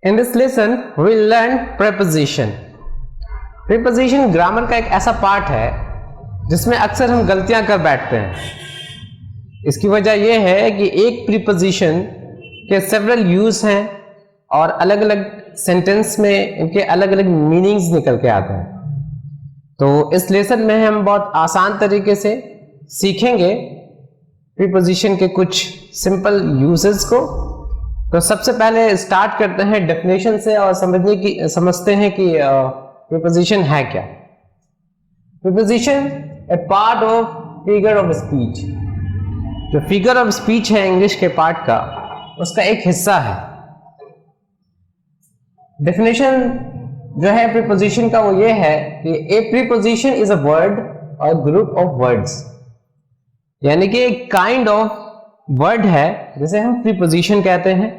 In this lesson, we will learn preposition. Preposition grammar का एक ऐसा पार्ट है जिसमें अक्सर हम गलतियां कर बैठते हैं। इसकी वजह यह है कि एक प्रीपोजिशन के सेवरल यूज हैं और अलग अलग सेंटेंस में इनके अलग अलग मीनिंग्स निकल के आते हैं। तो इस लेसन में हम बहुत आसान तरीके से सीखेंगे प्रीपोजिशन के कुछ सिंपल यूजेस को। तो सबसे पहले स्टार्ट करते हैं डेफिनेशन से और समझते हैं कि प्रीपोजिशन है क्या। Preposition A part of figure of speech. जो फिगर ऑफ स्पीच है इंग्लिश के पार्ट का, उसका एक हिस्सा है। डेफिनेशन जो है प्रीपोजिशन का वो ये है कि ए प्रीपोजिशन इज अ वर्ड और ग्रुप ऑफ वर्ड्स, यानी कि एक काइंड ऑफ वर्ड है जिसे हम प्रीपोजिशन कहते हैं,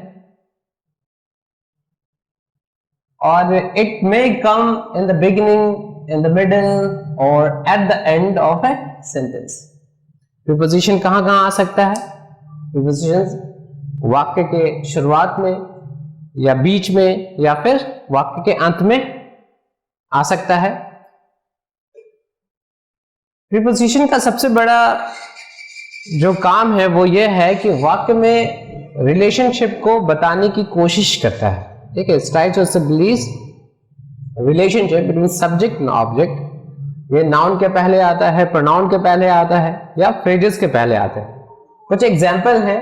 और it may come in the beginning, in the middle और at the end of a sentence. Preposition कहां कहां आ सकता है? प्रीपोजिशन वाक्य के शुरुआत में या बीच में या फिर वाक्य के अंत में आ सकता है। प्रीपोजिशन का सबसे बड़ा जो काम है वो ये है कि वाक्य में रिलेशनशिप को बताने की कोशिश करता है। ठीक है, try to establish relationship between subject and object. ये नाउन के पहले आता है, प्रोनाउन के पहले आता है या फ्रेजेस के पहले आते हैं। कुछ एग्जाम्पल है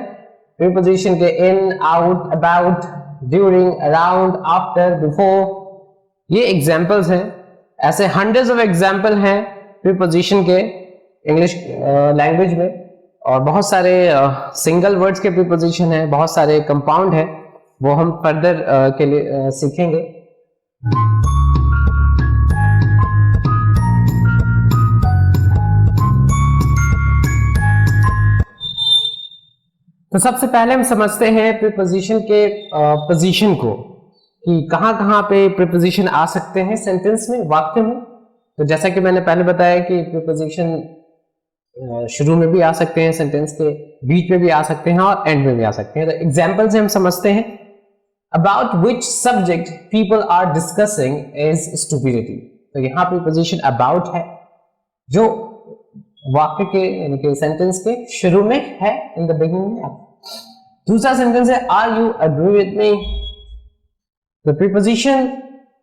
प्रीपोजिशन के: in, out, about, during, around, after, before. ये एग्जाम्पल्स हैं। ऐसे हंड्रेड्स ऑफ एग्जाम्पल हैं प्रीपोजिशन के इंग्लिश लैंग्वेज में, और बहुत सारे सिंगल वर्ड्स के प्रीपोजिशन हैं, बहुत सारे कंपाउंड हैं, वो हम फर्दर के लिए सीखेंगे। तो सबसे पहले हम समझते हैं प्रीपोजिशन के पोजीशन को, कि कहां कहां पे प्रीपोजिशन आ सकते हैं सेंटेंस में, वाक्य में। तो जैसा कि मैंने पहले बताया कि प्रीपोजिशन शुरू में भी आ सकते हैं, सेंटेंस के बीच में भी आ सकते हैं और एंड में भी आ सकते हैं। तो एग्जांपल से हम समझते हैं: about which subject people are discussing is stupidity. तो यहाँ प्रीपोजिशन अबाउट है जो वाक्य के यानी कि सेंटेंस के शुरू में है, इन द बिगिनिंग में। दूसरा सेंटेंस है: are you agree with me. The preposition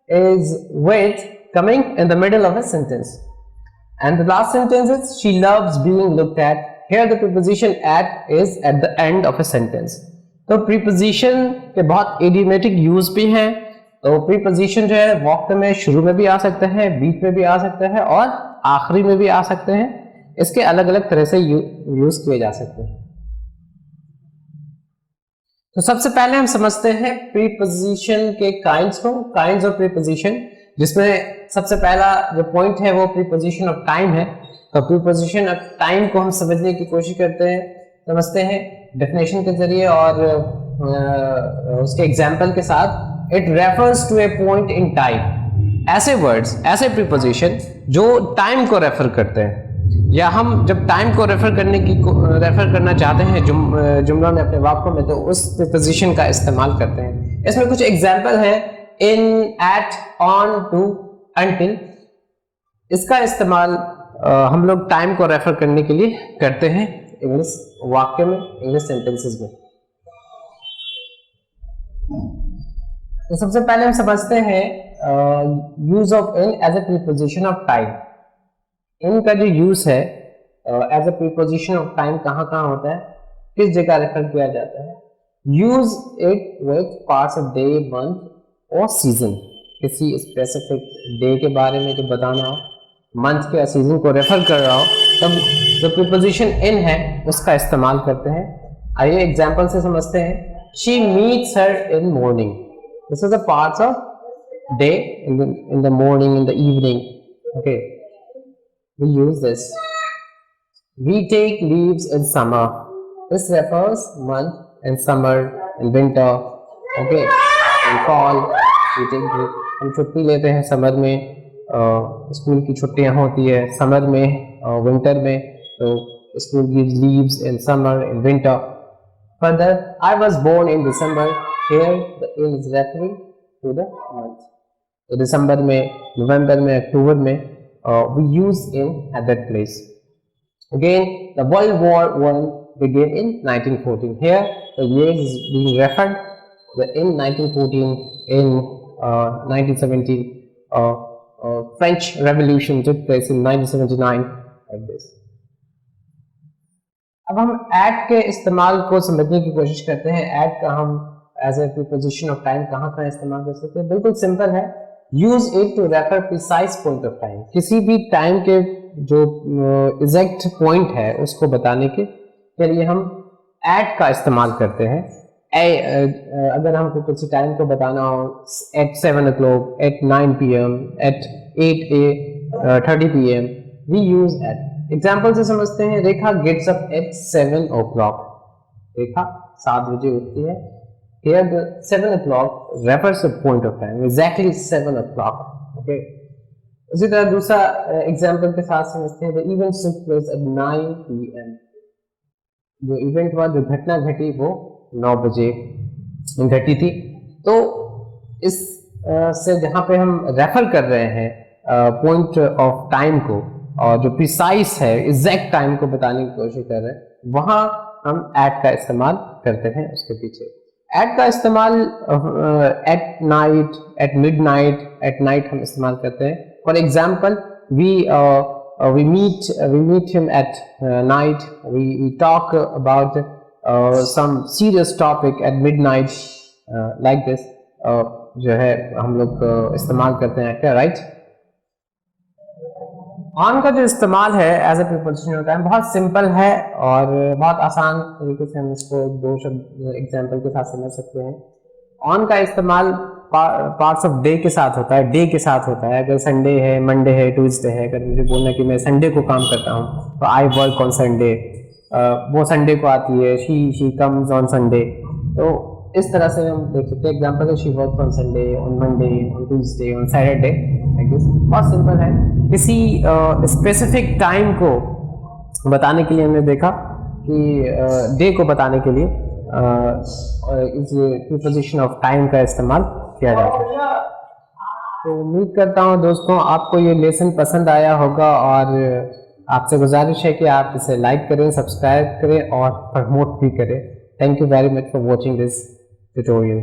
is with coming in the middle of a sentence. And the last sentence is she loves being looked at. Here the preposition at is at the end of a sentence. तो preposition के बहुत idiomatic use भी हैं। तो preposition जो है वाक्य में शुरू में भी आ सकते हैं, बीच में भी आ सकते हैं और आखिरी में भी आ सकते हैं। इसके अलग अलग तरह से यूज किए जा सकते हैं। तो सबसे पहले हम समझते हैं preposition के kinds को, kinds of preposition, जिसमें सबसे पहला जो पॉइंट है वो प्रीपोजिशन ऑफ टाइम है। तो प्रीपोजिशन ऑफ टाइम को हम समझने की कोशिश समझते हैं डेफिनेशन के जरिए और उसके एग्जाम्पल के साथ। It refers to a point in time. ऐसे वर्ड्स, ऐसे प्रीपोजिशन जो टाइम को रेफर करते हैं, या हम जब टाइम को रेफर करना चाहते हैं जुमला में, अपने वाक्य में, तो उस प्रीपोजिशन का इस्तेमाल करते हैं। इसमें कुछ एग्जाम्पल है: इन, एट, ऑन, टू, अनटिल। इसका इस्तेमाल हम लोग टाइम को रेफर करने के लिए करते हैं इंग्लिश वाक्य में, इंग्लिश सेंटेंसेस में। तो सबसे पहले हम समझते हैं use of in as a preposition of time. In का जो यूज है as a preposition of time कहाँ कहाँ होता है, किस जगह रेफर किया जाता है? Use it with parts of day, month और सीजन। किसी स्पेसिफिक डे के बारे में जो बताना हो, मंथ के सीजन को रेफर कर रहा हो, तब जो प्रीपोजिशन इन है उसका इस्तेमाल करते हैं। आइए एग्जांपल से समझते हैं। She meets her in morning. This is the parts of day, in the morning, in the evening. Okay, we use this. We take leaves in summer. This refers month in summer, in winter, okay, in fall. हम छुट्टी लेते हैं summer में, school की छुट्टियां होती है summer में, विंटर में, तो school gives leaves in summer, in winter. Further, I was born in December. here the in is referring to the month. तो दिसंबर में, नवंबर में, अक्टूबर में we use in at that place. Again, the World War I began in 1914. Here the year is being referred in 1914, in 1917 French Revolution took place in 1979 like this. अब हम at के इस्तेमाल को समझने की कोशिश करते हैं. at का हम as a preposition of time कहाँ इस्तेमाल कर सकते हैं? बिल्कुल सिंपल है. Use it to refer precise point of time. किसी भी टाइम के जो एग्जैक्ट पॉइंट है उसको बताने के लिए हम at का इस्तेमाल करते हैं. अगर हमको किसी टाइम को बताना हो at 7 o'clock, at 9 p.m, at 8:30 p.m, we use at. Example से समझते हैं. रेखा गेट्स अप at 7 o'clock. रेखा 7 बजे उठती है. Here the 7 o'clock refers to point of time, exactly 7 o'clock. Okay. उसी तरह दूसरा एग्जाम्पल के साथ समझते हैं. The event took place at 9 p.m. जो इवेंट हुआ, जो घटना घटी वो 9 बजे घटी थी. तो इस से जहाँ पे हम रेफर कर रहे हैं पॉइंट ऑफ टाइम को, और जो प्रिसाइज है एग्जैक्ट टाइम को बताने की कोशिश कर रहे हैं, वहाँ हम एट का इस्तेमाल करते हैं. उसके पीछे एट का इस्तेमाल at night, at midnight, at night हम इस्तेमाल करते हैं. For example we meet him at night. We talk about some serious topic at midnight, like this. जो है हम लोग इस्तेमाल करते हैं क्या, राइट? ऑन का जो इस्तेमाल है as a preposition of time बहुत सिंपल है और बहुत आसान तरीके से हम इसको दो शब्द एग्जाम्पल के साथ समझ सकते हैं. ऑन का इस्तेमाल पार्ट्स ऑफ डे के साथ होता है, डे के साथ होता है. अगर संडे है, मंडे है, ट्यूसडे है, अगर मुझे बोलना है कि मैं संडे को काम करता हूँ तो आई वर्क ऑन संडे, वो संडे को आती है, शी कम्स ऑन संडे. तो इस तरह से हम देख सकते हैं. एग्जाम्पल है she work on Sunday, on Monday, on Tuesday, on Saturday. बहुत सिंपल है. किसी स्पेसिफिक टाइम को बताने के लिए हमने देखा कि डे को बताने के लिए इस प्रीपोजिशन ऑफ टाइम का इस्तेमाल किया जाता है. तो उम्मीद करता हूँ दोस्तों आपको ये लेसन पसंद आया होगा, और आपसे गुजारिश है कि आप इसे लाइक करें, सब्सक्राइब करें और प्रमोट भी करें. Thank you very much for watching this tutorial.